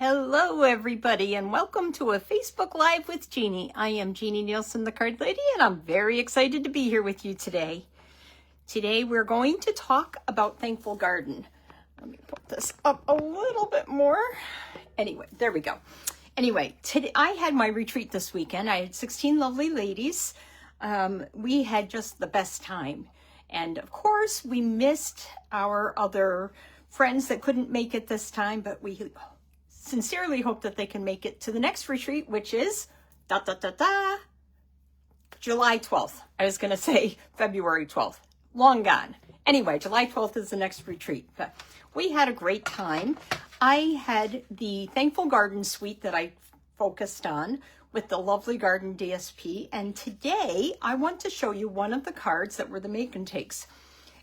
Hello everybody and welcome to a Facebook Live with Jeannie. I am Jeannie Nielsen, the Card Lady, and I'm very excited to be here with you today. Today we're going to talk about Thankful Garden. Let me put this up a little bit more. Anyway, there we go. Anyway, today I had my retreat this weekend. I had 16 lovely ladies. We had just the best time. And of course, we missed our other friends that couldn't make it this time, but we sincerely hope that they can make it to the next retreat, which is July 12th. I was going to say February 12th. Long gone. Anyway, July 12th is the next retreat. But we had a great time. I had the Thankful Garden suite that I focused on with the Lovely Garden DSP. And today I want to show you one of the cards that were the make and takes.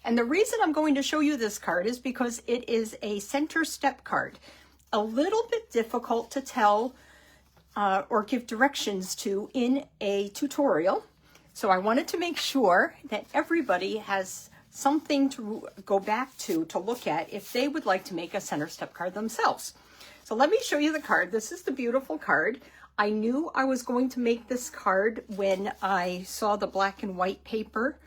And the reason I'm going to show you this card is because it is a center step card. A little bit difficult to tell or give directions to in a tutorial. So I wanted to make sure that everybody has something to go back to look at if they would like to make a center step card themselves. So let me show you the card. This is the beautiful card. I knew I was going to make this card when I saw the black and white paper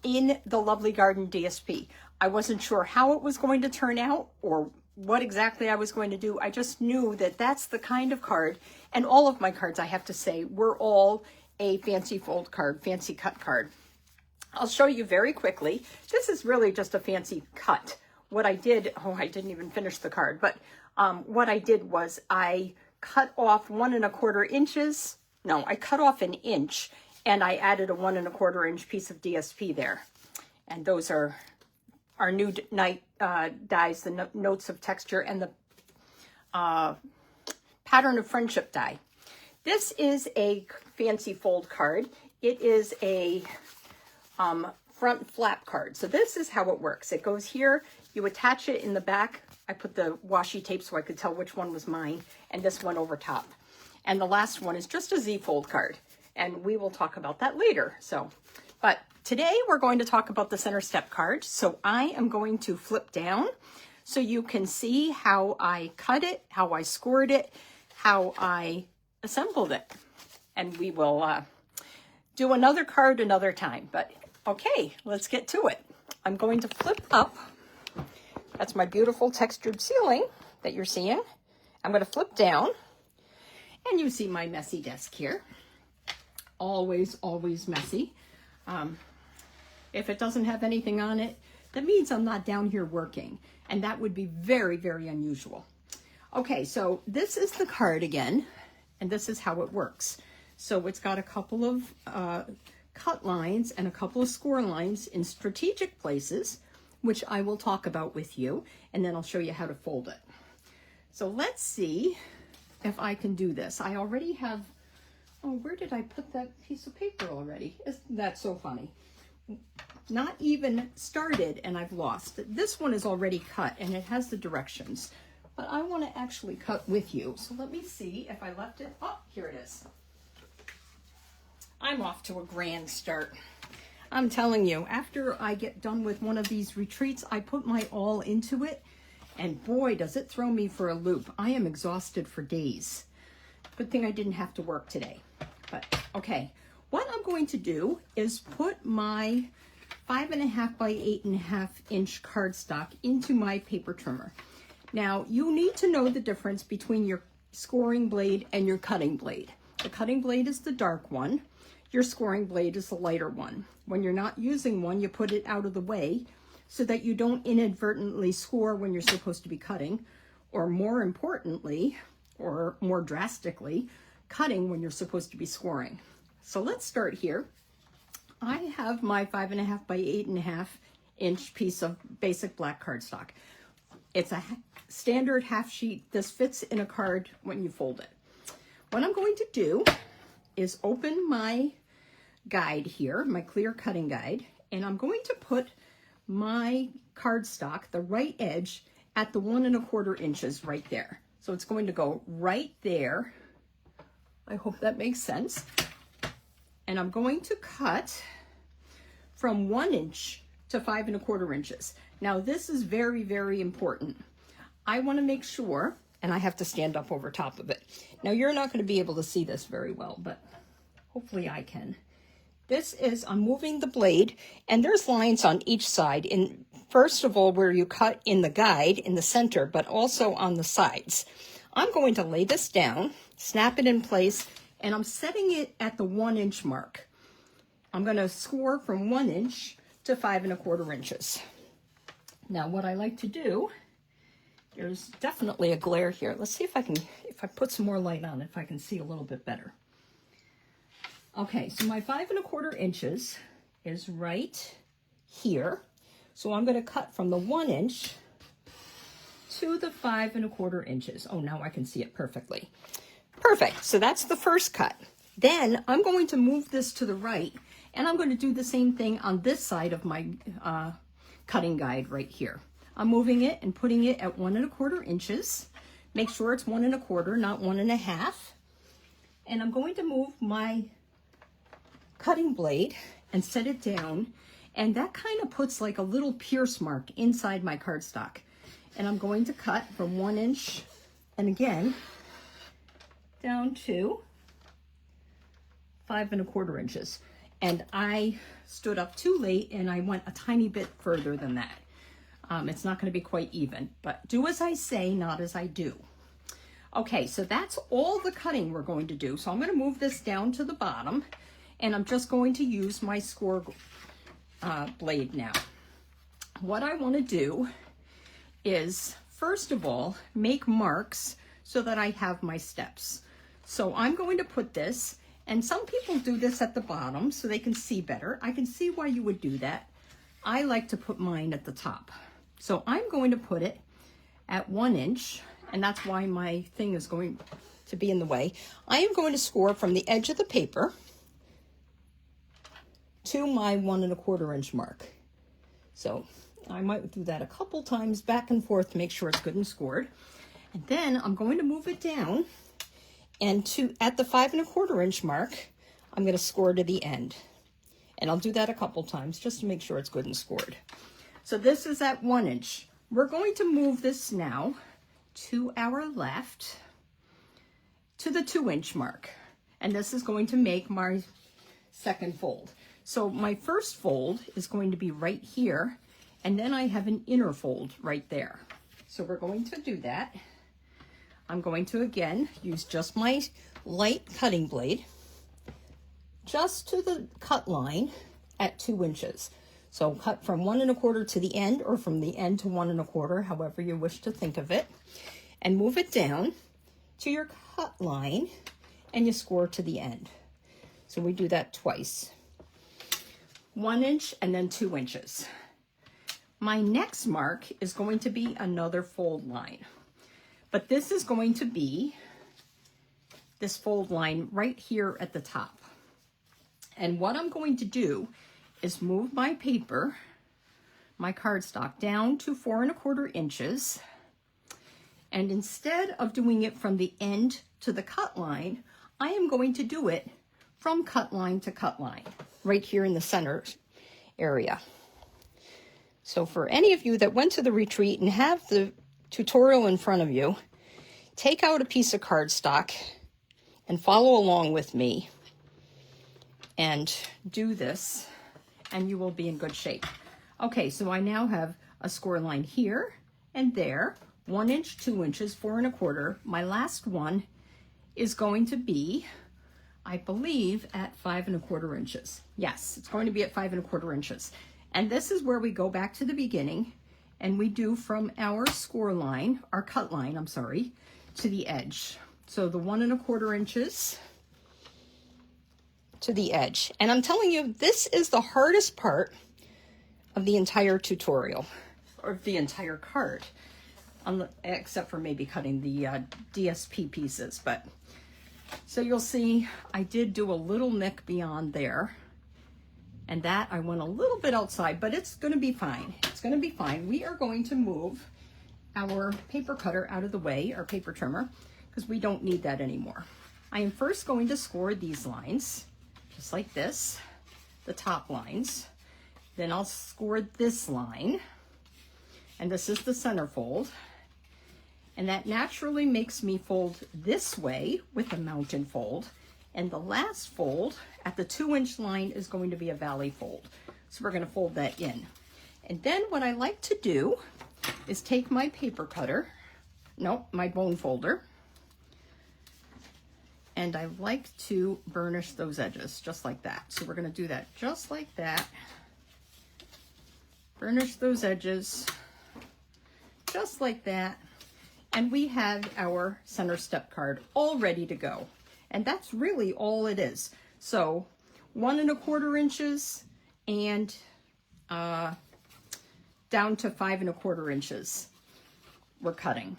in the Lovely Garden DSP. I wasn't sure how it was going to turn out or what exactly I was going to do. I just knew that that's the kind of card, and all of my cards, I have to say, were all a fancy fold card, fancy cut card. I'll show you very quickly. This is really just a fancy cut. What I did, I didn't even finish the card, but what I did was I cut off 1 1/4 inches. No, I cut off 1 inch and I added a 1 1/4 inch piece of DSP there. And those are our new night dies, the notes of texture, and the pattern of friendship die. This is a fancy fold card. It is a front flap card. So this is how it works. It goes here, you attach it in the back. I put the washi tape so I could tell which one was mine, and this one over top. And the last one is just a Z fold card. And we will talk about that later. But today we're going to talk about the center step card. So I am going to flip down so you can see how I cut it, how I scored it, how I assembled it. And we will do another card another time. But okay, let's get to it. I'm going to flip up. That's my beautiful textured ceiling that you're seeing. I'm going to flip down and you see my messy desk here. Always, always messy. If it doesn't have anything on it, that means I'm not down here working, and that would be very, very unusual. Okay, so this is the card again, and this is how it works. So it's got a couple of cut lines and a couple of score lines in strategic places, which I will talk about with you, and then I'll show you how to fold it. So let's see if I can do this. I already have, oh, where did I put that piece of paper already? Isn't that so funny? Not even started and I've lost. This one is already cut and it has the directions, but I want to actually cut with you. So let me see if I left it. Oh, here it is. I'm off to a grand start. I'm telling you, after I get done with one of these retreats, I put my all into it, and boy, does it throw me for a loop. I am exhausted for days. Good thing I didn't have to work today. But okay, what I'm going to do is put my 5.5 by 8.5 inch cardstock into my paper trimmer. Now, you need to know the difference between your scoring blade and your cutting blade. The cutting blade is the dark one. Your scoring blade is the lighter one. When you're not using one, you put it out of the way so that you don't inadvertently score when you're supposed to be cutting, or more importantly, or more drastically, cutting when you're supposed to be scoring. So let's start here. I have my 5.5 by 8.5 inch piece of basic black cardstock. It's a standard half sheet. This fits in a card when you fold it. What I'm going to do is open my guide here, my clear cutting guide, and I'm going to put my cardstock, the right edge, at the 1 1/4 inches right there. So it's going to go right there. I hope that makes sense. And I'm going to cut from 1 inch to 5 1/4 inches. Now this is very, very important. I want to make sure and I have to stand up over top of it. Now you're not going to be able to see this very well, but hopefully I can. This is, I'm moving the blade, and there's lines on each side. In first of all, where you cut in the guide in the center, but also on the sides. I'm going to lay this down, snap it in place, and I'm setting it at the 1 inch mark. I'm going to score from 1 inch to 5 1/4 inches. Now what I like to do, there's definitely a glare here. Let's see if I can, if I put some more light on, if I can see a little bit better. Okay, so my 5 1/4 inches is right here. So I'm going to cut from the 1 inch to the 5 1/4 inches. Oh, now I can see it perfectly. Perfect. So that's the first cut. Then I'm going to move this to the right, and I'm going to do the same thing on this side of my cutting guide right here. I'm moving it and putting it at 1 1/4 inches. Make sure it's 1 1/4, not 1 1/2. And I'm going to move my cutting blade and set it down, and that kind of puts like a little pierce mark inside my cardstock. And I'm going to cut from 1 inch, and again, down to 5 1/4 inches. And I stood up too late and I went a tiny bit further than that. It's not going to be quite even, but do as I say, not as I do. Okay, so that's all the cutting we're going to do. So I'm going to move this down to the bottom, and I'm just going to use my score blade now. What I want to do is, first of all, make marks so that I have my steps. So I'm going to put this, and some people do this at the bottom so they can see better. I can see why you would do that. I like to put mine at the top. So I'm going to put it at 1 inch, and that's why my thing is going to be in the way. I am going to score from the edge of the paper to my 1 1/4 inch mark. So I might do that a couple times back and forth to make sure it's good and scored. And then I'm going to move it down, and at the 5 1/4 inch mark, I'm going to score to the end. And I'll do that a couple times just to make sure it's good and scored. So this is at 1 inch. We're going to move this now to our left to the 2 inch mark. And this is going to make my second fold. So my first fold is going to be right here, and then I have an inner fold right there. So we're going to do that. I'm going to, again, use just my light cutting blade just to the cut line at 2 inches. So cut from 1 1/4 to the end, or from the end to 1 1/4, however you wish to think of it, and move it down to your cut line, and you score to the end. So we do that twice. 1 inch and then 2 inches. My next mark is going to be another fold line, but this is going to be this fold line right here at the top. And what I'm going to do is move my paper, my cardstock, down to 4 1/4 inches. And instead of doing it from the end to the cut line, I am going to do it from cut line to cut line, right here in the center area. So for any of you that went to the retreat and have the tutorial in front of you, take out a piece of cardstock and follow along with me and do this, and you will be in good shape. Okay, so I now have a score line here and there, 1 inch, 2 inches, 4 1/4. My last one is going to be, I believe, at 5 1/4 inches. Yes, it's going to be at 5 1/4 inches. And this is where we go back to the beginning, and we do from our score line, our cut line, I'm sorry, to the edge. So the 1 1/4 inches to the edge. And I'm telling you, this is the hardest part of the entire tutorial, or the entire card, except for maybe cutting the DSP pieces. But so you'll see I did do a little nick beyond there, and that I went a little bit outside, but it's going to be fine. It's going to be fine. We are going to move our paper cutter out of the way, our paper trimmer, because we don't need that anymore. I am first going to score these lines, just like this, the top lines. Then I'll score this line, and this is the center fold. And that naturally makes me fold this way with a mountain fold. And the last fold at the 2-inch line is going to be a valley fold. So we're going to fold that in. And then what I like to do is take my paper cutter, my bone folder, and I like to burnish those edges just like that. So we're going to do that just like that. Burnish those edges just like that. And we have our center step card all ready to go. And that's really all it is. So 1 1/4 inches and down to 5 1/4 inches we're cutting.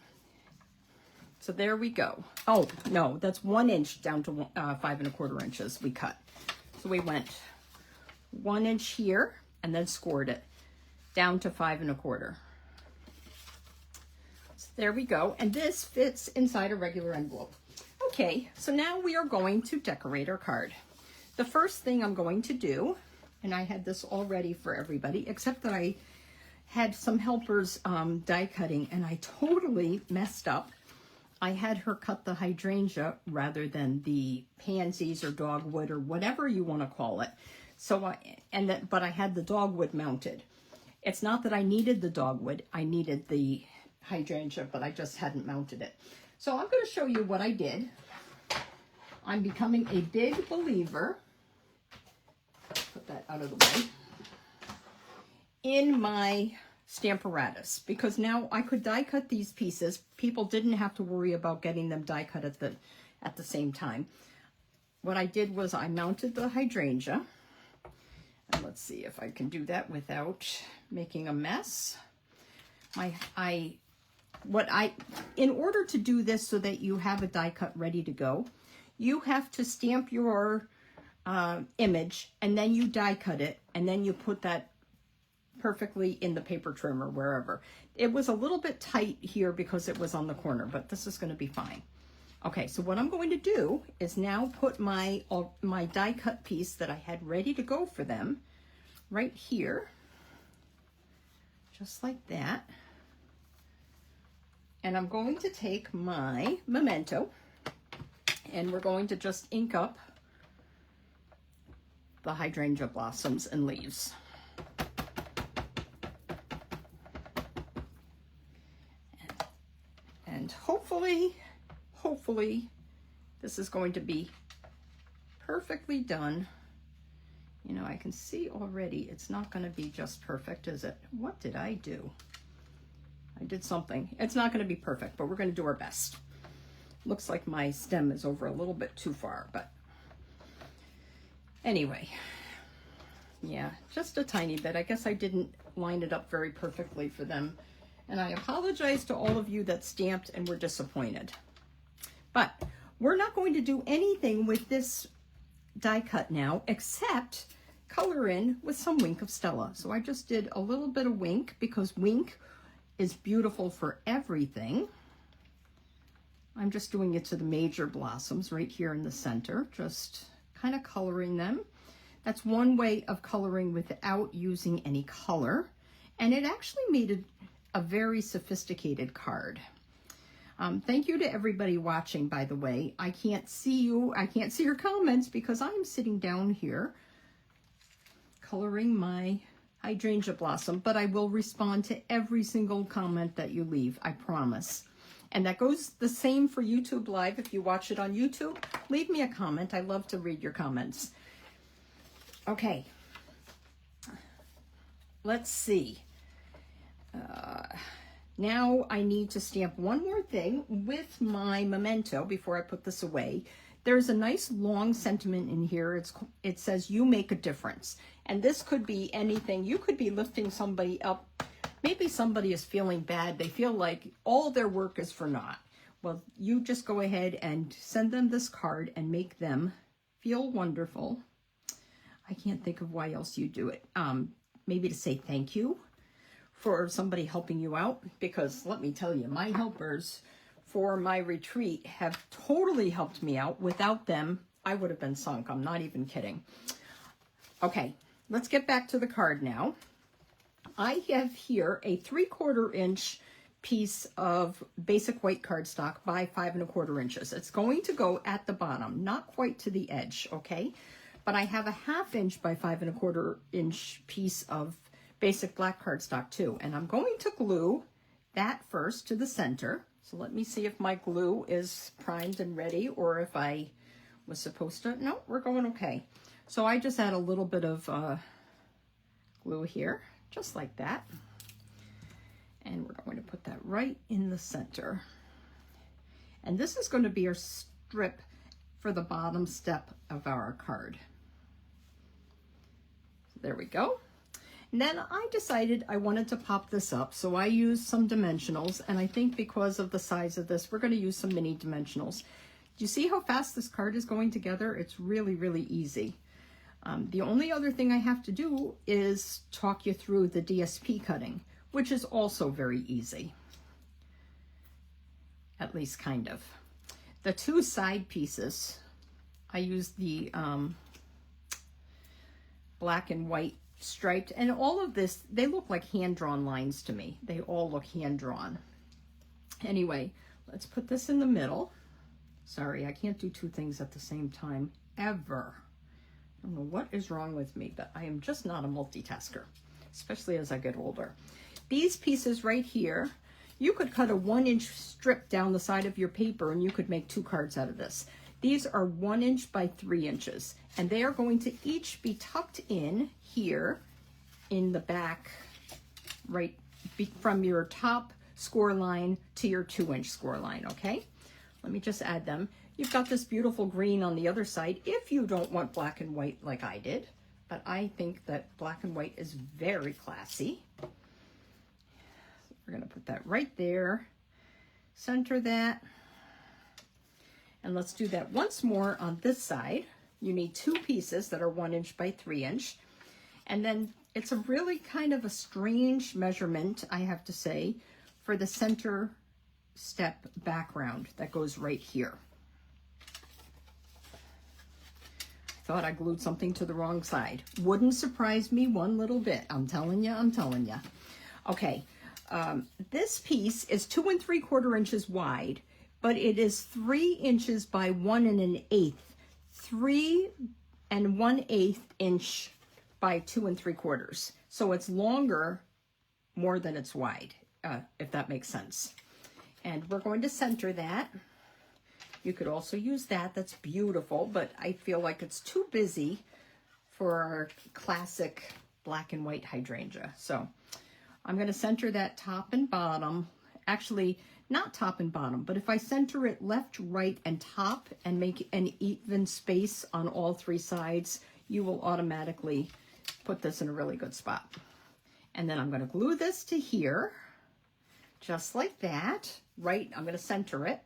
So there we go. Oh, no, that's 1 inch down to 5 1/4 inches we cut. So we went 1 inch here and then scored it down to 5 1/4. So there we go. And this fits inside a regular envelope. Okay, so now we are going to decorate our card. The first thing I'm going to do, and I had this all ready for everybody, except that I had some helpers die cutting and I totally messed up. I had her cut the hydrangea rather than the pansies or dogwood or whatever you want to call it. So but I had the dogwood mounted. It's not that I needed the dogwood, I needed the hydrangea, but I just hadn't mounted it. So I'm going to show you what I did. I'm becoming a big believer, put that out of the way, in my Stamparatus, because now I could die cut these pieces. People didn't have to worry about getting them die cut at the same time. What I did was I mounted the hydrangea, and let's see if I can do that without making a mess. In order to do this so that you have a die cut ready to go, you have to stamp your image and then you die cut it and then you put that perfectly in the paper trim or wherever. It was a little bit tight here because it was on the corner, but this is going to be fine. Okay, so what I'm going to do is now put my die cut piece that I had ready to go for them right here, just like that. And I'm going to take my Memento and we're going to just ink up the hydrangea blossoms and leaves. And hopefully this is going to be perfectly done. You know, I can see already it's not going to be just perfect, is it? What did I do? I did something. It's not going to be perfect, but we're going to do our best. Looks like my stem is over a little bit too far, but anyway, yeah, just a tiny bit. I guess I didn't line it up very perfectly for them. And I apologize to all of you that stamped and were disappointed. But we're not going to do anything with this die cut now, except color in with some Wink of Stella. So I just did a little bit of Wink because Wink is beautiful for everything. I'm just doing it to the major blossoms right here in the center, just kind of coloring them. That's one way of coloring without using any color. And it actually made a very sophisticated card. Thank you to everybody watching, by the way. I can't see you. I can't see your comments because I'm sitting down here coloring my hydrangea blossom, but I will respond to every single comment that you leave, I promise. And that goes the same for YouTube Live. If you watch it on YouTube, leave me a comment. I love to read your comments. Okay, let's see. Now I need to stamp one more thing with my Memento before I put this away. There's a nice long sentiment in here. It says, "You make a difference." And this could be anything. You could be lifting somebody up. Maybe somebody is feeling bad. They feel like all their work is for naught. Well, you just go ahead and send them this card and make them feel wonderful. I can't think of why else you do it. Maybe to say thank you for somebody helping you out, because let me tell you, my helpers for my retreat have totally helped me out. Without them, I would have been sunk. I'm not even kidding. Okay, let's get back to the card now. I have here a 3/4 inch piece of basic white cardstock by 5 1/4 inches. It's going to go at the bottom, not quite to the edge, okay? But I have a 1/2 inch by 5 1/4 inch piece of basic black cardstock too. And I'm going to glue that first to the center. So let me see if my glue is primed and ready, or if I was supposed to. No, we're going okay. So I just add a little bit of glue here, just like that. And we're going to put that right in the center. And this is going to be our strip for the bottom step of our card. So there we go. And then I decided I wanted to pop this up, so I used some dimensionals, and I think because of the size of this, we're going to use some mini dimensionals. Do you see how fast this card is going together? It's really, really easy. The only other thing I have to do is talk you through the DSP cutting, which is also very easy. At least kind of. The two side pieces, I used the black and white striped, and all of this, they look like hand-drawn lines to me. They all look hand-drawn. Anyway, let's put this in the middle. Sorry, I can't do two things at the same time, ever. I don't know what is wrong with me, but I am just not a multitasker, especially as I get older. These pieces right here, you could cut a 1-inch strip down the side of your paper and you could make 2 cards out of this. These are 1 inch by 3 inches, and they are going to each be tucked in here in the back, right from your top score line to your 2-inch score line, okay? Let me just add them. You've got this beautiful green on the other side if you don't want black and white like I did, but I think that black and white is very classy. We're gonna put that right there, center that, and let's do that once more on this side. You need 2 pieces that are 1 inch by 3 inch, and then it's a really kind of a strange measurement, I have to say, for the center step background that goes right here. Thought I glued something to the wrong side. Wouldn't surprise me one little bit. I'm telling you, I'm telling you. Okay, this piece is 2 3/4 inches wide, but it is 3 inches by 1 1/8. 3 1/8 inch by 2 3/4. So it's longer more than it's wide, if that makes sense. And we're going to center that. You could also use that. That's beautiful, but I feel like it's too busy for our classic black and white hydrangea. So I'm going to center that top and bottom. Actually, not top and bottom, but if I center it left, right, and top and make an even space on all 3 sides, you will automatically put this in a really good spot. And then I'm going to glue this to here, just like that. Right, I'm going to center it.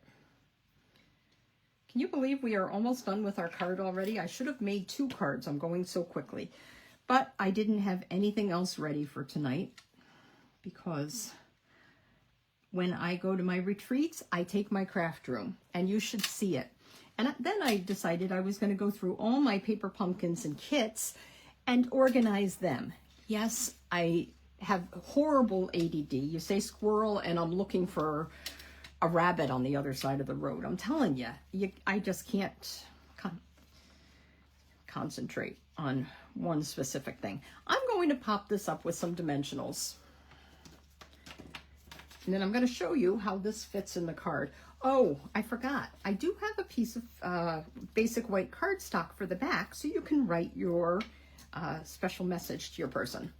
Can you believe we are almost done with our card already? I should have made 2 cards. I'm going so quickly. But I didn't have anything else ready for tonight because when I go to my retreats, I take my craft room, and you should see it. And then I decided I was going to go through all my paper pumpkins and kits and organize them. Yes, I have horrible ADD. You say squirrel, and I'm looking for a rabbit on the other side of the road. I'm telling you, I just can't concentrate on one specific thing. I'm going to pop this up with some dimensionals. And then I'm going to show you how this fits in the card. Oh, I forgot. I do have a piece of basic white cardstock for the back, so you can write your special message to your person.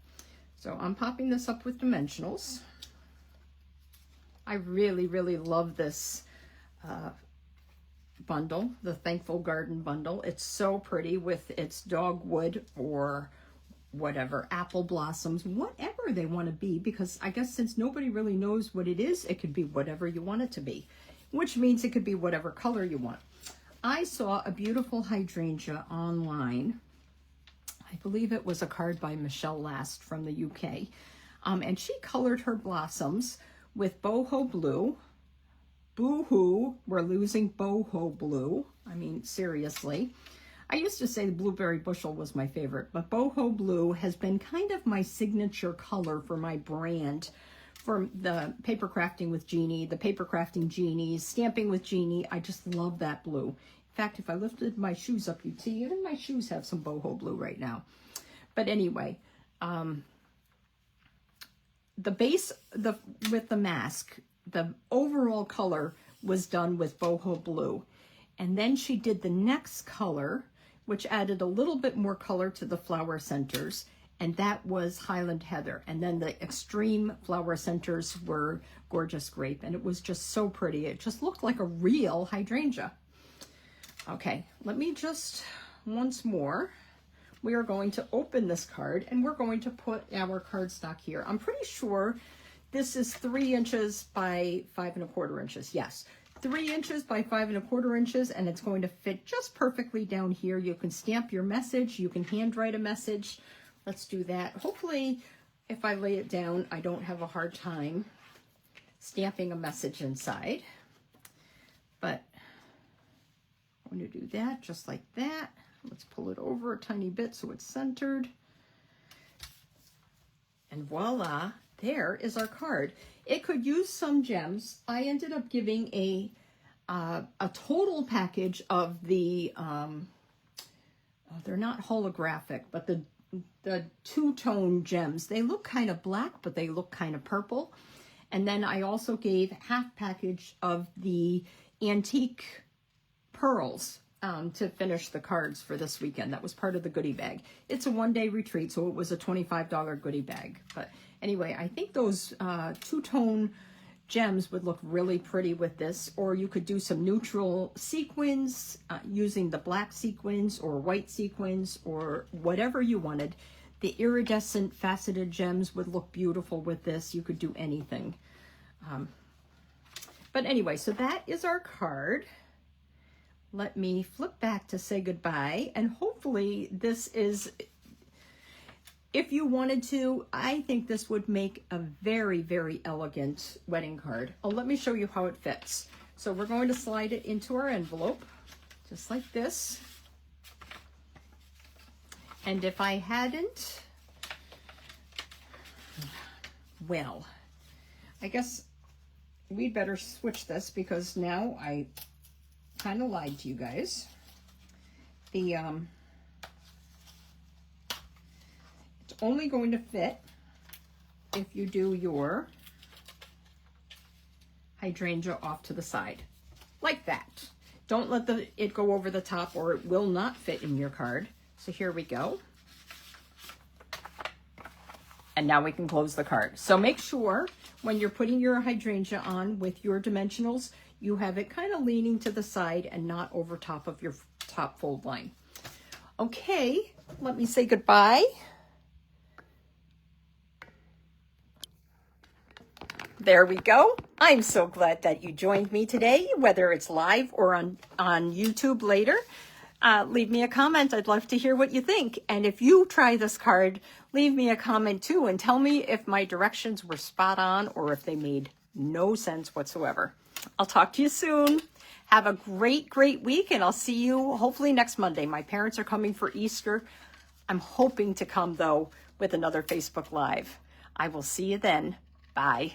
So I'm popping this up with dimensionals. I really, really love this bundle, the Thankful Garden bundle. It's so pretty with its dogwood or whatever, apple blossoms, whatever they want to be, because I guess since nobody really knows what it is, it could be whatever you want it to be, which means it could be whatever color you want. I saw a beautiful hydrangea online. I believe it was a card by Michelle Last from the UK. And she colored her blossoms with boho blue. Boo-hoo, we're losing boho blue. I mean, seriously. I used to say the blueberry bushel was my favorite, but boho blue has been kind of my signature color for my brand for the paper crafting with Jeannie, the paper crafting Jeannies, stamping with Jeannie. I just love that blue. In fact, if I lifted my shoes up, you'd see even my shoes have some boho blue right now. But anyway, the base with the mask, the overall color was done with boho blue. And then she did the next color, which added a little bit more color to the flower centers, and that was Highland Heather. And then the extreme flower centers were Gorgeous Grape, and it was just so pretty. It just looked like a real hydrangea. Okay, let me just, once more, we are going to open this card, and we're going to put our cardstock here. I'm pretty sure this is 3 inches by 5 1/4 inches. Yes. 3 inches by 5 1/4 inches, and it's going to fit just perfectly down here. You can stamp your message. You can handwrite a message. Let's do that. Hopefully, if I lay it down, I don't have a hard time stamping a message inside. But I'm going to do that just like that. Let's pull it over a tiny bit so it's centered. And voila, there is our card. It could use some gems. I ended up giving a total package of the, they're not holographic, but the two-tone gems. They look kind of black, but they look kind of purple. And then I also gave half package of the antique pearls to finish the cards for this weekend. That was part of the goodie bag. It's a one-day retreat, so it was a $25 goodie bag. But anyway, I think those two-tone gems would look really pretty with this, or you could do some neutral sequins using the black sequins or white sequins or whatever you wanted. The iridescent faceted gems would look beautiful with this. You could do anything. But anyway, so that is our card. Let me flip back to say goodbye, and hopefully this is, if you wanted to, I think this would make a very, very elegant wedding card. Oh, let me show you how it fits. So we're going to slide it into our envelope, just like this. And if I hadn't, well, I guess we'd better switch this because now I kind of lied to you guys. The it's only going to fit if you do your hydrangea off to the side like that. Don't let it go over the top or it will not fit in your card. So here we go. And now we can close the card. So make sure when you're putting your hydrangea on with your dimensionals, you have it kind of leaning to the side and not over top of your top fold line. Okay, let me say goodbye. There we go. I'm so glad that you joined me today, whether it's live or on YouTube later. Leave me a comment. I'd love to hear what you think. And if you try this card, leave me a comment too and tell me if my directions were spot on or if they made no sense whatsoever. I'll talk to you soon. Have a great, great week, and I'll see you hopefully next Monday. My parents are coming for Easter. I'm hoping to come, though, with another Facebook Live. I will see you then. Bye.